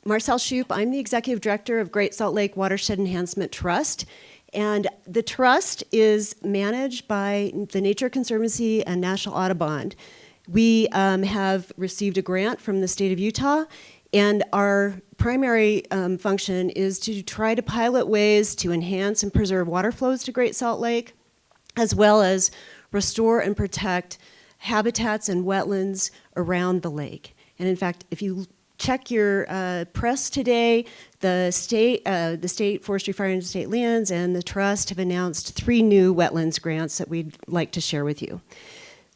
Marcelle Shoop. I'm the Executive Director of Great Salt Lake Watershed Enhancement Trust. And the trust is managed by the Nature Conservancy and National Audubon. We have received a grant from the state of Utah, and our primary function is to try to pilot ways to enhance and preserve water flows to Great Salt Lake, as well as restore and protect habitats and wetlands around the lake. And in fact, if you check your press today, the state forestry, fire, and state lands and the trust have announced 3 new wetlands grants that we'd like to share with you.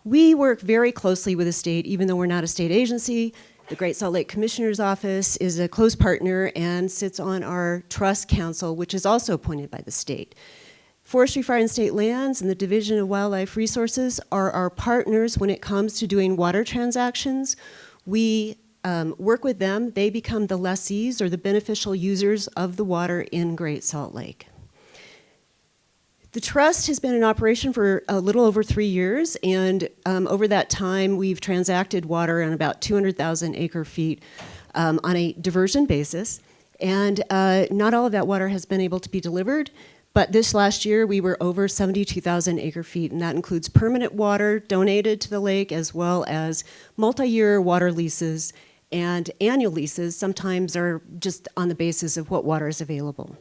We work very closely with the state, even though we're not a state agency. The Great Salt Lake Commissioner's Office is a close partner and sits on our trust council, which is also appointed by the state. Forestry, Fire, and State Lands and the Division of Wildlife Resources are our partners when it comes to doing water transactions. We work with them. They become the lessees or the beneficial users of the water in Great Salt Lake. The trust has been in operation for a little over 3 years, and over that time we've transacted water on about 200,000 acre-feet on a diversion basis, and not all of that water has been able to be delivered, but this last year we were over 72,000 acre-feet, and that includes permanent water donated to the lake as well as multi-year water leases, and annual leases sometimes are just on the basis of what water is available.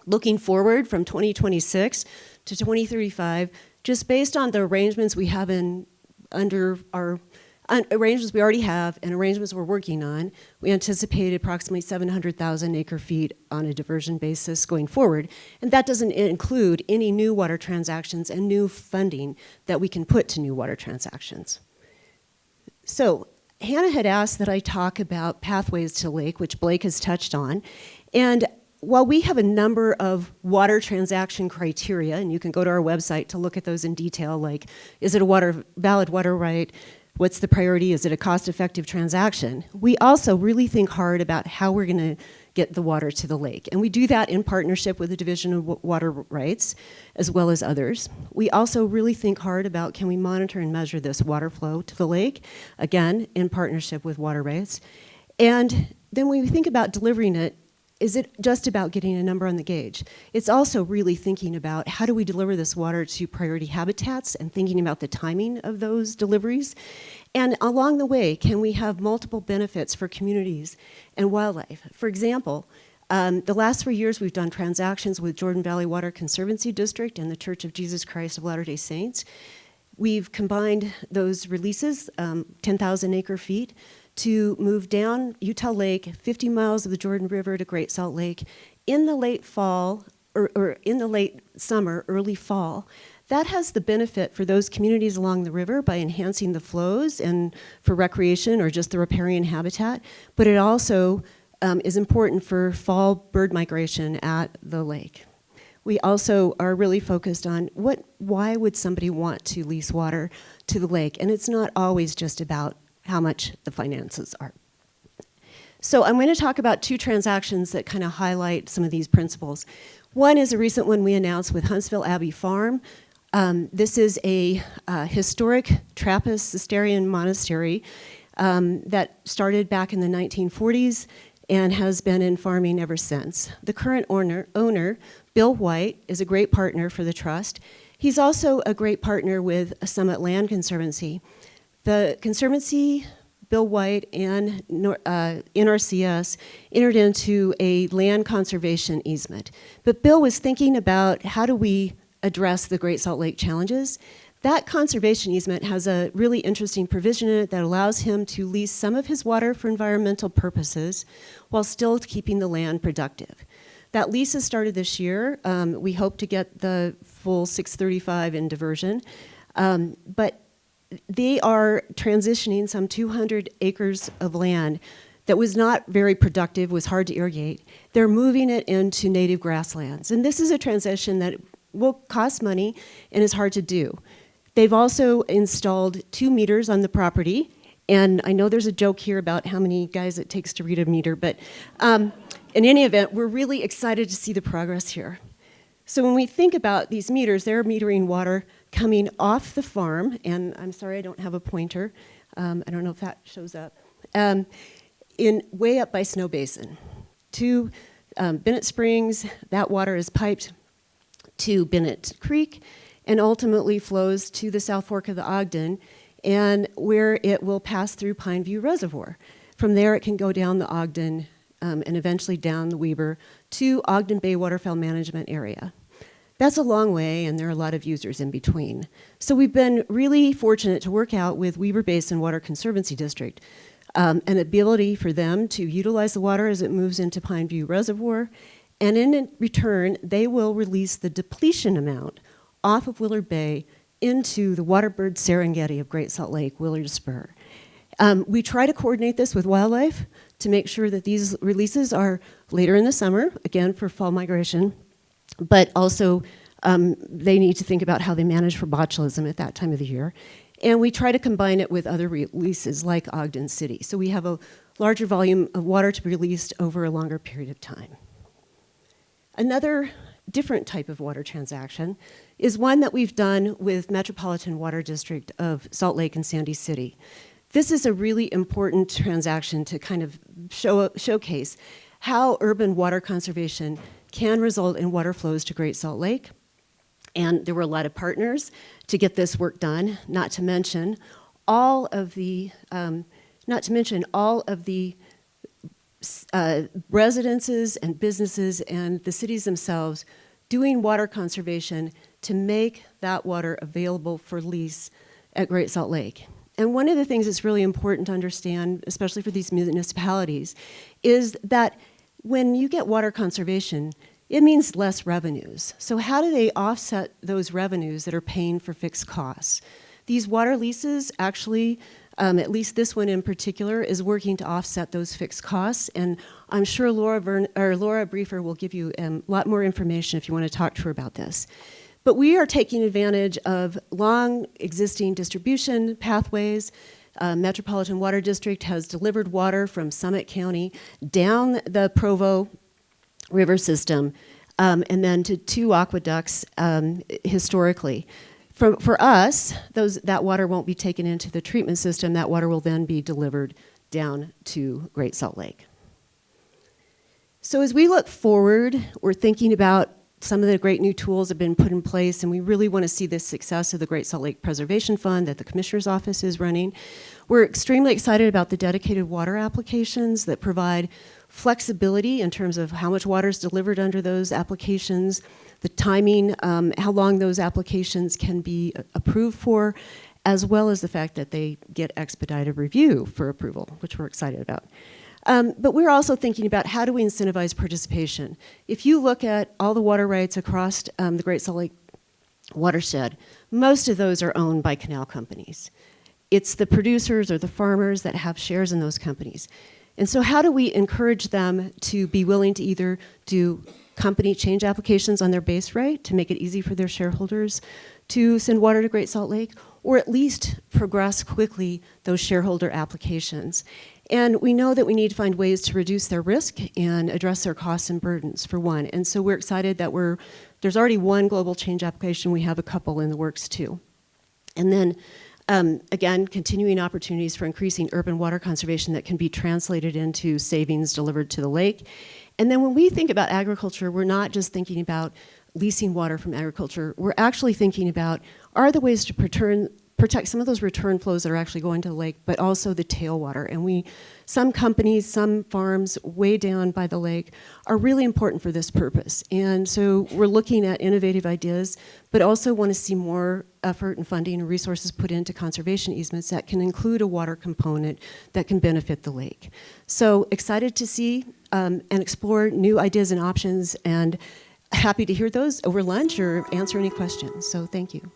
Looking forward from 2026 to 2035, just based on the arrangements we have under our arrangements we already have and arrangements we're working on, we anticipate approximately 700,000 acre-feet on a diversion basis going forward. And that doesn't include any new water transactions and new funding that we can put to new water transactions. So Hannah had asked that I talk about pathways to lake, which Blake has touched on. And while we have a number of water transaction criteria, and you can go to our website to look at those in detail, like is it a valid water right? What's the priority? Is it a cost-effective transaction? We also really think hard about how we're going to get the water to the lake. And we do that in partnership with the Division of Water Rights, as well as others. We also really think hard about can we monitor and measure this water flow to the lake, again, in partnership with water rights. And then when we think about delivering it, is it just about getting a number on the gauge? It's also really thinking about how do we deliver this water to priority habitats and thinking about the timing of those deliveries. And along the way, can we have multiple benefits for communities and wildlife? For example, the last 3 years we've done transactions with Jordan Valley Water Conservancy District and the Church of Jesus Christ of Latter-day Saints. We've combined those releases, 10,000 acre-feet, to move down Utah Lake, 50 miles of the Jordan River to Great Salt Lake in the late fall, or in the late summer, early fall. That has the benefit for those communities along the river by enhancing the flows and for recreation or just the riparian habitat, but it also is important for fall bird migration at the lake. We also are really focused on why would somebody want to lease water to the lake? And it's not always just about how much the finances are. So I'm going to talk about 2 transactions that kind of highlight some of these principles. One is a recent one we announced with Huntsville Abbey Farm. This is a historic Trappist Cistercian monastery that started back in the 1940s and has been in farming ever since. The current owner, Bill White, is a great partner for the trust. He's also a great partner with Summit Land Conservancy. The Conservancy, Bill White, and NRCS entered into a land conservation easement. But Bill was thinking about how do we address the Great Salt Lake challenges. That conservation easement has a really interesting provision in it that allows him to lease some of his water for environmental purposes while still keeping the land productive. That lease has started this year. We hope to get the full 635 in diversion. But they are transitioning some 200 acres of land that was not very productive, was hard to irrigate. They're moving it into native grasslands. And this is a transition that will cost money and is hard to do. They've also installed 2 meters on the property. And I know there's a joke here about how many guys it takes to read a meter, but in any event, we're really excited to see the progress here. So when we think about these meters, they're metering water coming off the farm, and I'm sorry I don't have a pointer. I don't know if that shows up. way up by Snow Basin to Bennett Springs. That water is piped to Bennett Creek and ultimately flows to the South Fork of the Ogden, and where it will pass through Pine View Reservoir. From there, it can go down the Ogden and eventually down the Weber to Ogden Bay Waterfowl Management Area. That's a long way, and there are a lot of users in between. So we've been really fortunate to work out with Weber Basin Water Conservancy District, an ability for them to utilize the water as it moves into Pine View Reservoir, and in return, they will release the depletion amount off of Willard Bay into the Waterbird Serengeti of Great Salt Lake, Willard Spur. We try to coordinate this with wildlife to make sure that these releases are later in the summer, again for fall migration, but also they need to think about how they manage for botulism at that time of the year. And we try to combine it with other releases like Ogden City. So we have a larger volume of water to be released over a longer period of time. Another different type of water transaction is one that we've done with Metropolitan Water District of Salt Lake and Sandy City. This is a really important transaction to kind of showcase how urban water conservation can result in water flows to Great Salt Lake. And there were a lot of partners to get this work done, not to mention all of the residences and businesses and the cities themselves doing water conservation to make that water available for lease at Great Salt Lake. And one of the things that's really important to understand, especially for these municipalities, is that when you get water conservation, it means less revenues. So how do they offset those revenues that are paying for fixed costs? These water leases actually, at least this one in particular, is working to offset those fixed costs. And I'm sure Laura Briefer will give you a lot more information if you want to talk to her about this. But we are taking advantage of long existing distribution pathways. Metropolitan Water District has delivered water from Summit County down the Provo River system and then to 2 aqueducts historically. For us, that water won't be taken into the treatment system. That water will then be delivered down to Great Salt Lake. So as we look forward, we're thinking about some of the great new tools have been put in place, and we really want to see the success of the Great Salt Lake Preservation Fund that the Commissioner's Office is running. We're extremely excited about the dedicated water applications that provide flexibility in terms of how much water is delivered under those applications, the timing, how long those applications can be approved for, as well as the fact that they get expedited review for approval, which we're excited about. But we're also thinking about how do we incentivize participation. If you look at all the water rights across the Great Salt Lake watershed, most of those are owned by canal companies. It's the producers or the farmers that have shares in those companies. And so how do we encourage them to be willing to either do company change applications on their base right to make it easy for their shareholders to send water to Great Salt Lake, or at least progress quickly those shareholder applications? And we know that we need to find ways to reduce their risk and address their costs and burdens, for one. And so we're excited that there's already one global change application. We have a couple in the works too. And then, again, continuing opportunities for increasing urban water conservation that can be translated into savings delivered to the lake. And then when we think about agriculture, we're not just thinking about leasing water from agriculture. We're actually thinking about, are there ways to protect some of those return flows that are actually going to the lake, but also the tailwater. And some companies, some farms way down by the lake are really important for this purpose. And so we're looking at innovative ideas, but also want to see more effort and funding and resources put into conservation easements that can include a water component that can benefit the lake. So excited to see and explore new ideas and options, and happy to hear those over lunch or answer any questions. So thank you.